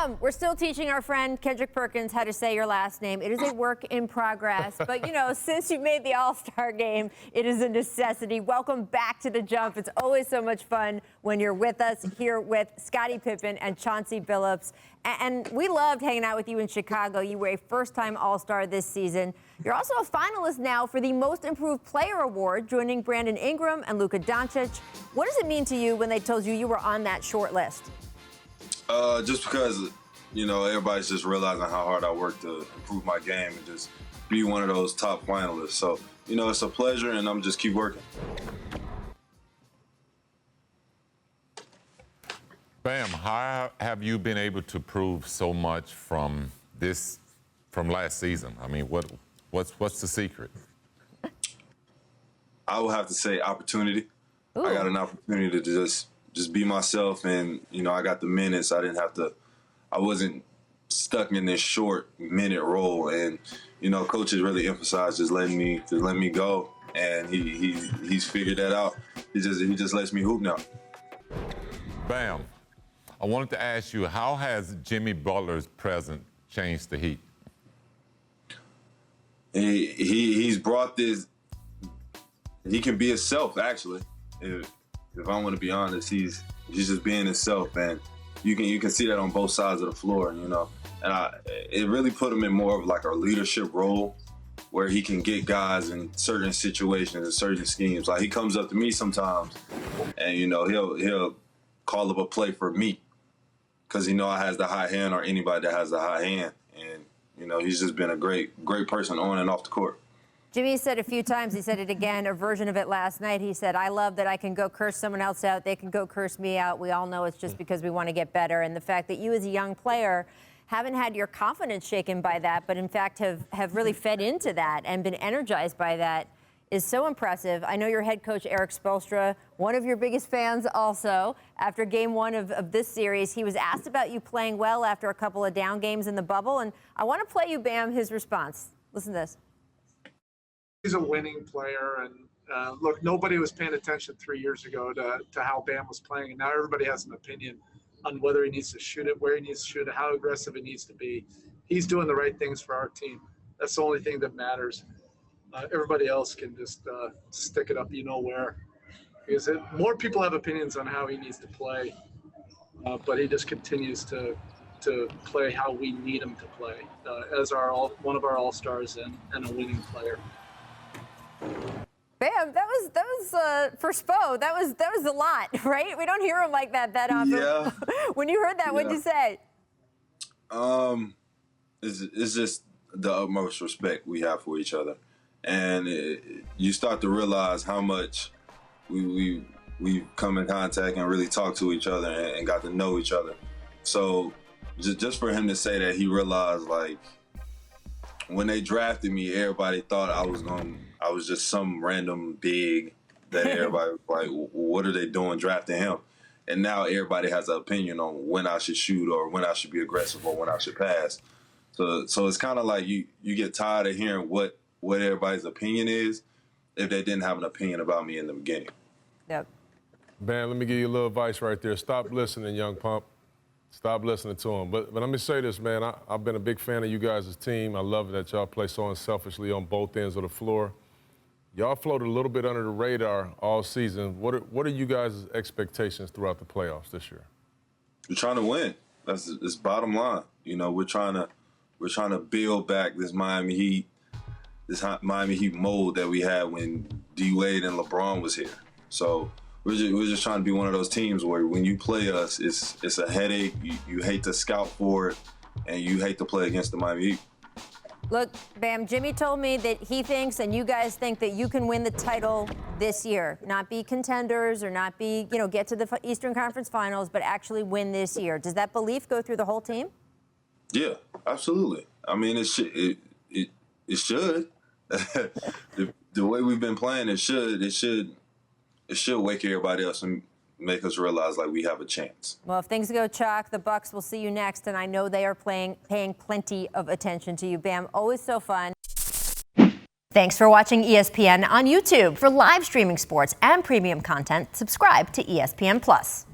Bam, we're still teaching our friend Kendrick Perkins how to say your last name. It is a work in progress. But, you know, since you made the All-Star game, it is a necessity. Welcome back to The Jump. It's always so much fun when you're with us here with Scottie Pippen and Chauncey Billups. And we loved hanging out with you in Chicago. You were a first-time All-Star this season. You're also a finalist now for the Most Improved Player Award, joining Brandon Ingram and Luka Doncic. What does it mean to you when they told you you were on that short list? Just because, you know, everybody's just realizing how hard I work to improve my game and just be one of those top finalists. So, you know, it's a pleasure, and I'm just keep working. Bam, how have you been able to prove so much from last season? I mean, what's the secret? I would have to say opportunity. Ooh. I got an opportunity to just be myself, and, you know, I got the minutes. I wasn't stuck in this short minute role, and, you know, coach has really emphasized just letting me go, and he's figured that out. He just lets me hoop now. Bam, I wanted to ask you, how has Jimmy Butler's presence changed the Heat? He's brought this. He can be himself, actually. If I want to be honest, he's just being himself, and you can see that on both sides of the floor, you know. And it really put him in more of like a leadership role, where he can get guys in certain situations and certain schemes. Like, he comes up to me sometimes, and, you know, he'll call up a play for me because he know I has the high hand, or anybody that has the high hand, and, you know, he's just been a great person on and off the court. Jimmy said a few times, he said it again, a version of it last night. He said, I love that I can go curse someone else out. They can go curse me out. We all know it's just because we want to get better. And the fact that you as a young player haven't had your confidence shaken by that, but in fact have really fed into that and been energized by that is so impressive. I know your head coach, Erik Spoelstra, one of your biggest fans also. After game one of this series, he was asked about you playing well after a couple of down games in the bubble. And I want to play you, Bam, his response. Listen to this. He's a winning player, and look, nobody was paying attention 3 years ago to how Bam was playing, and now everybody has an opinion on whether he needs to shoot it, where he needs to shoot it, how aggressive it needs to be. He's doing the right things for our team. That's the only thing that matters. Everybody else can just stick it up, you know where. Because more people have opinions on how he needs to play, but he just continues to play how we need him to play as one of our all-stars and a winning player. Bam, that was for Spo. That was a lot, right? We don't hear him like that often. Yeah. When you heard that, what'd you say? It's just the utmost respect we have for each other, and you start to realize how much we come in contact and really talk to each other and got to know each other. So just for him to say that he realized, like, when they drafted me, everybody thought I was just some random big that everybody was like, what are they doing drafting him? And now everybody has an opinion on when I should shoot, or when I should be aggressive, or when I should pass. So it's kind of like you get tired of hearing what everybody's opinion is if they didn't have an opinion about me in the beginning. Yep. Man, let me give you a little advice right there. Stop listening, young pump. Stop listening to him. But let me say this, man. I've been a big fan of you guys' team. I love that y'all play so unselfishly on both ends of the floor. Y'all floated a little bit under the radar all season. What are you guys' expectations throughout the playoffs this year? We're trying to win. That's bottom line. You know, we're trying to build back this Miami Heat mold that we had when D Wade and LeBron was here. So we're just trying to be one of those teams where when you play us, it's a headache. You hate to scout for it, and you hate to play against the Miami Heat. Look, Bam, Jimmy told me that he thinks, and you guys think, that you can win the title this year. Not be contenders or not be, you know, get to the Eastern Conference Finals, but actually win this year. Does that belief go through the whole team? Yeah, absolutely. I mean, it should. the way we've been playing, it should wake everybody else and make us realize, like, we have a chance. Well, if things go chalk, the Bucks will see you next, and I know they are paying plenty of attention to you, Bam. Always so fun. Thanks for watching ESPN on YouTube. For live streaming sports and premium content, subscribe to ESPN+.